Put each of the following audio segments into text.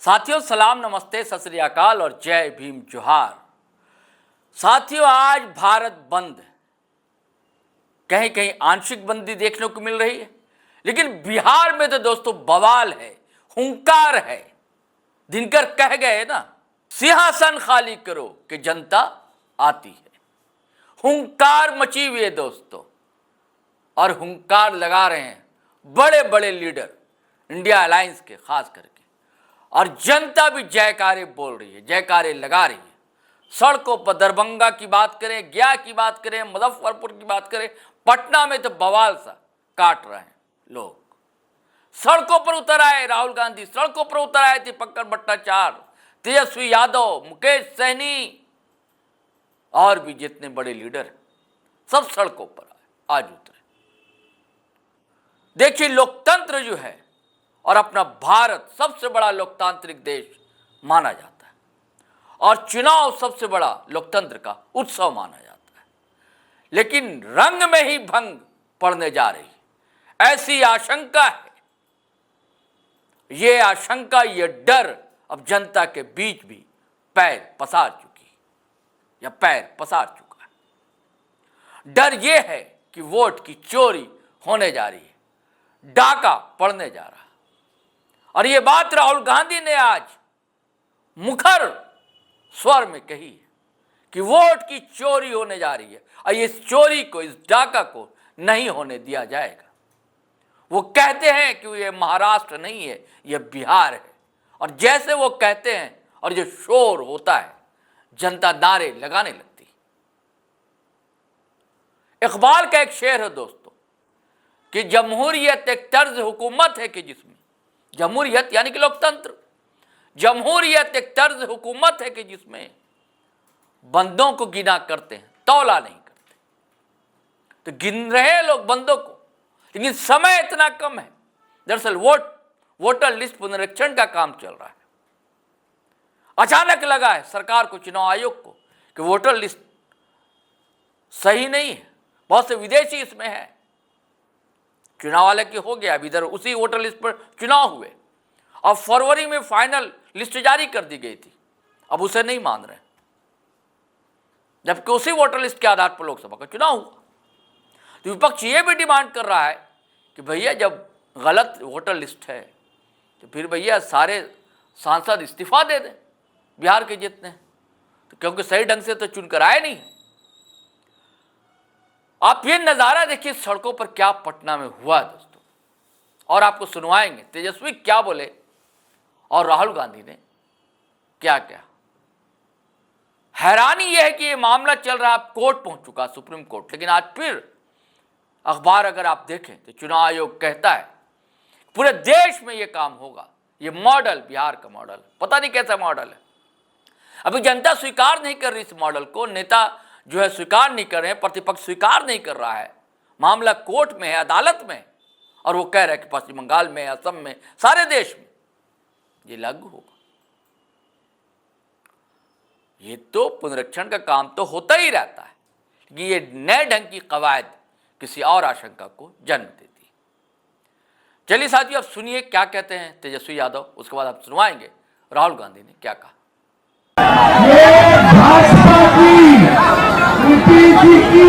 साथियों सलाम, नमस्ते, सत श्री अकाल और जय भीम जोहार। साथियों आज भारत बंद है, कहीं कहीं आंशिक बंदी देखने को मिल रही है, लेकिन बिहार में तो दोस्तों बवाल है, हुंकार है। दिनकर कह गए ना, सिंहासन खाली करो कि जनता आती है। हुंकार मची हुई है दोस्तों, और हुंकार लगा रहे हैं बड़े बड़े लीडर इंडिया अलायंस के खास करके, और जनता भी जयकारे बोल रही है, जयकारे लगा रही है। सड़कों पर दरभंगा की बात करें, गया की बात करें, मुजफ्फरपुर की बात करें, पटना में तो बवाल सा काट रहे हैं लोग। सड़कों पर उतर आए राहुल गांधी, सड़कों पर उतर आए दीपंकर भट्टाचार्य, तेजस्वी यादव, मुकेश सहनी और भी जितने बड़े लीडर हैं सब सड़कों पर आज उतरे। देखिए लोकतंत्र जो है और अपना भारत सबसे बड़ा लोकतांत्रिक देश माना जाता है, और चुनाव सबसे बड़ा लोकतंत्र का उत्सव माना जाता है, लेकिन रंग में ही भंग पड़ने जा रही है, ऐसी आशंका है। ये आशंका, ये डर अब जनता के बीच भी पैर पसार चुकी है या पैर पसार चुका है। डर ये है कि वोट की चोरी होने जा रही है, डाका पड़ने जा रहा है। और ये बात राहुल गांधी ने आज मुखर स्वर में कही है कि वोट की चोरी होने जा रही है, और इस चोरी को, इस डाका को नहीं होने दिया जाएगा। वो कहते हैं कि ये महाराष्ट्र नहीं है, ये बिहार है, और जैसे वो कहते हैं और जो शोर होता है, जनता नारे लगाने लगती है। इकबाल का एक शेर है दोस्तों कि जमहूरियत एक तर्ज हुकूमत है कि जिसमें, जमहूरियत यानी कि लोकतंत्र, जमहूरियत एक तर्ज हुकूमत है कि जिसमें बंदों को गिना करते हैं, तौला नहीं करते। तो गिन रहे हैं लोग बंदों को, लेकिन समय इतना कम है। दरअसल वोटर लिस्ट पुनरीक्षण का काम चल रहा है। अचानक लगा है सरकार को, चुनाव आयोग को, कि वोटर लिस्ट सही नहीं है, बहुत से विदेशी इसमें है। चुनाव वाले की हो गया, अब इधर उसी वोटर लिस्ट पर चुनाव हुए, और फरवरी में फाइनल लिस्ट जारी कर दी गई थी, अब उसे नहीं मान रहे, जबकि उसी वोटर लिस्ट के आधार पर लोकसभा का चुनाव हुआ। तो विपक्ष ये भी डिमांड कर रहा है कि भैया जब गलत वोटर लिस्ट है तो फिर भैया सारे सांसद इस्तीफा दे दें बिहार के जितने, तो क्योंकि सही ढंग से तो चुनकर आए नहीं। आप ये नज़ारा देखिए सड़कों पर क्या पटना में हुआ दोस्तों, और आपको सुनवाएंगे तेजस्वी क्या बोले और राहुल गांधी ने क्या क्या। हैरानी यह है कि ये मामला चल रहा है, कोर्ट पहुंच चुका, सुप्रीम कोर्ट, लेकिन आज फिर अखबार अगर आप देखें तो चुनाव आयोग कहता है पूरे देश में ये काम होगा। ये मॉडल बिहार का मॉडल, पता नहीं कैसा मॉडल है। अभी जनता स्वीकार नहीं कर रही इस मॉडल को, नेता जो है स्वीकार नहीं कर रहे हैं, प्रतिपक्ष स्वीकार नहीं कर रहा है। मामला कोर्ट में है, अदालत में, और वो कह रहे हैं कि पश्चिम बंगाल में, असम में, सारे देश में ये लागू होगा। ये तो पुनरीक्षण का काम तो होता ही रहता है, लेकिन ये नए ढंग की कवायद किसी और आशंका को जन्म देती है। चलिए साथियों, अब सुनिए क्या कहते हैं तेजस्वी यादव, उसके बाद आप सुनवाएंगे राहुल गांधी ने क्या कहा। भाजपा की, यूपी की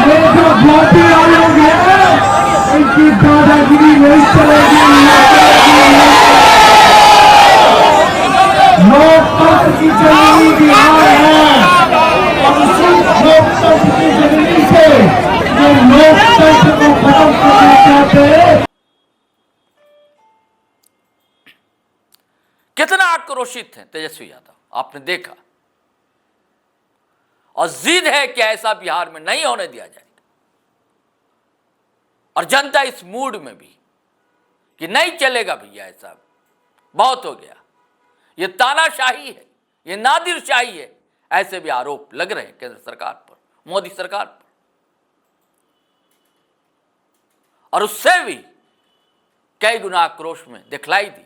ये जो भर्ती आयोग है, इनकी दादागिरी नहीं चलेगी। लोकतंत्र की जननी बिहार है, और उसी लोकतंत्र की जननी से ये लोकतंत्र को खत्म करना चाहते हैं। कितना आक्रोशित हैं तेजस्वी यादव, आपने देखा, और जिद है कि ऐसा बिहार में नहीं होने दिया जाएगा। और जनता इस मूड में भी कि नहीं चलेगा भैया, ऐसा बहुत हो गया, ये तानाशाही है, ये नादिरशाही है, ऐसे भी आरोप लग रहे हैं केंद्र सरकार पर, मोदी सरकार पर। और उससे भी कई गुना आक्रोश में दिखलाई दी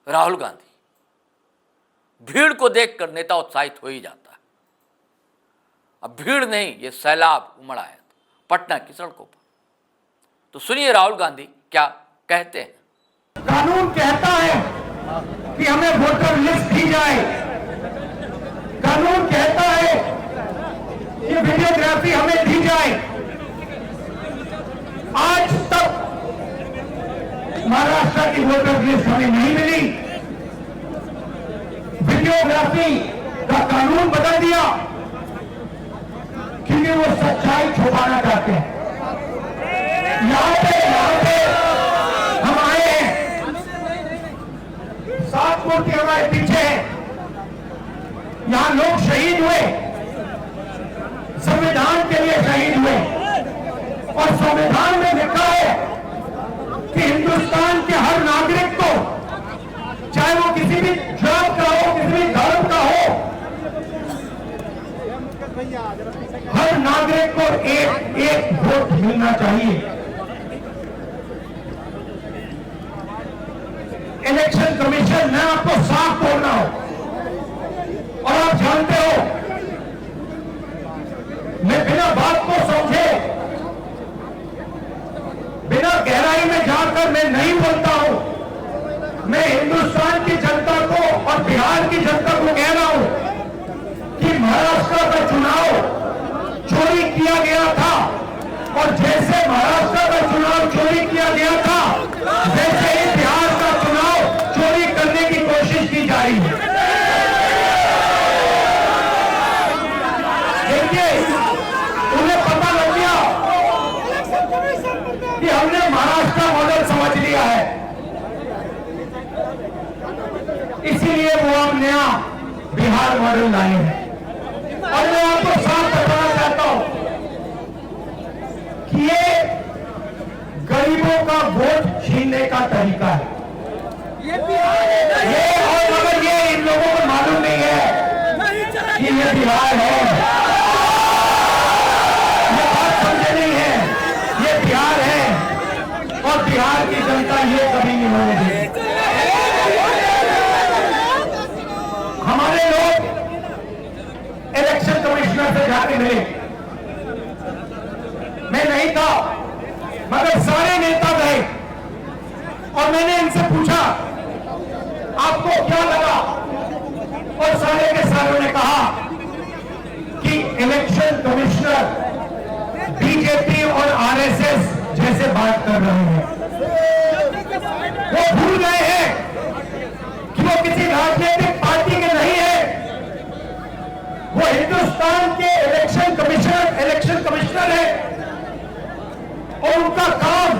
राहुल गांधी। भीड़ को देखकर नेता उत्साहित हो ही जाता है। अब भीड़ नहीं, ये सैलाब उमड़ा है पटना की सड़कों पर। तो सुनिए राहुल गांधी क्या कहते हैं। कानून कहता है कि हमें वोटर लिस्ट दी जाए। कानून कहता है कि वीडियोग्राफी हमें दी जाए। आज तक महाराष्ट्र की वोटर लिस्ट हमें नहीं मिली। वीडियोग्राफी का कानून बदल दिया क्योंकि वो सच्चाई छुपाना चाहते हैं। यहां पे हम आए हैं, 7 मूर्ति हमारे पीछे है। यहां लोग शहीद हुए, संविधान के लिए शहीद हुए, और संविधान में लिखा है कि हिंदुस्तान के हर नागरिक को, चाहे वो किसी भी जात का हो, किसी भी धर्म का हो, हर नागरिक को एक एक वोट मिलना चाहिए। इलेक्शन कमीशन, मैं आपको साफ बोल रहा हूं, और आप जानते हो मैं बिना बात को समझे, बिना गहराई में जाकर मैं नहीं बोलता हूं। मैं हिंदुस्तान की जनता को और बिहार की जनता को कह रहा हूं कि महाराष्ट्र का चुनाव चोरी किया गया था, और जैसे महाराष्ट्र का चुनाव चोरी किया गया था, वैसे ही बिहार का चुनाव चोरी करने की कोशिश की जा रही है। देखिए, उन्हें पता लग गया कि हमने महाराष्ट्र मॉडल समझ लिया है, इसीलिए वो हम नया बिहार मॉडल लाए हैं। और मैं आपको साफ बताना चाहता हूं कि ये गरीबों का वोट छीनने का तरीका है। ये और मगर ये इन लोगों को मालूम नहीं है कि ये बिहार है, ये बात समझे नहीं है, ये बिहार है, और बिहार की जनता ये कभी नहीं होने देगी। हमारे लोग इलेक्शन कमिश्नर से जाके मिले, मैं नहीं था मगर सारे नेता गए, और मैंने इनसे पूछा आपको क्या लगा, और सारे के सारों ने कहा कि इलेक्शन कमिश्नर बीजेपी और आरएसएस जैसे बात कर रहे हैं। वो भूल गए हैं कि वो किसी राजनीतिक पार्टी के नहीं है, वो हिंदुस्तान के इलेक्शन कमिश्नर है, और उनका काम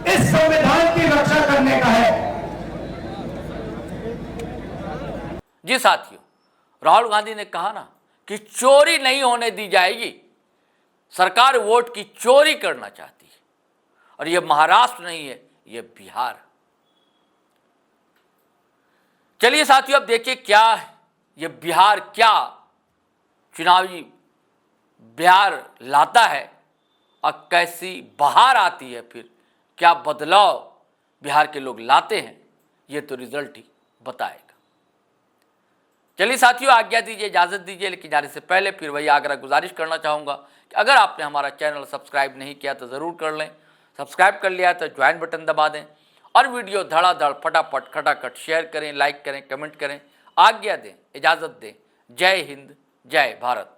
इस संविधान की रक्षा करने का है। जी साथियों, राहुल गांधी ने कहा ना कि चोरी नहीं होने दी जाएगी। सरकार वोट की चोरी करना चाहती है, और यह महाराष्ट्र नहीं है, यह बिहार। चलिए साथियों, अब देखिए क्या ये बिहार, क्या चुनावी बिहार लाता है, और कैसी बहार आती है, फिर क्या बदलाव बिहार के लोग लाते हैं, ये तो रिजल्ट ही बताएगा। चलिए साथियों, आज्ञा दीजिए, इजाज़त दीजिए, लेकिन जाने से पहले फिर वही आग्रह गुजारिश करना चाहूँगा कि अगर आपने हमारा चैनल सब्सक्राइब नहीं किया तो ज़रूर कर लें। सब्सक्राइब कर लिया तो ज्वाइन बटन दबा दें, और वीडियो धड़ाधड़ फटाफट खटाखट शेयर करें, लाइक करें, कमेंट करें। आज्ञा दें, इजाज़त दें। जय हिंद, जय भारत।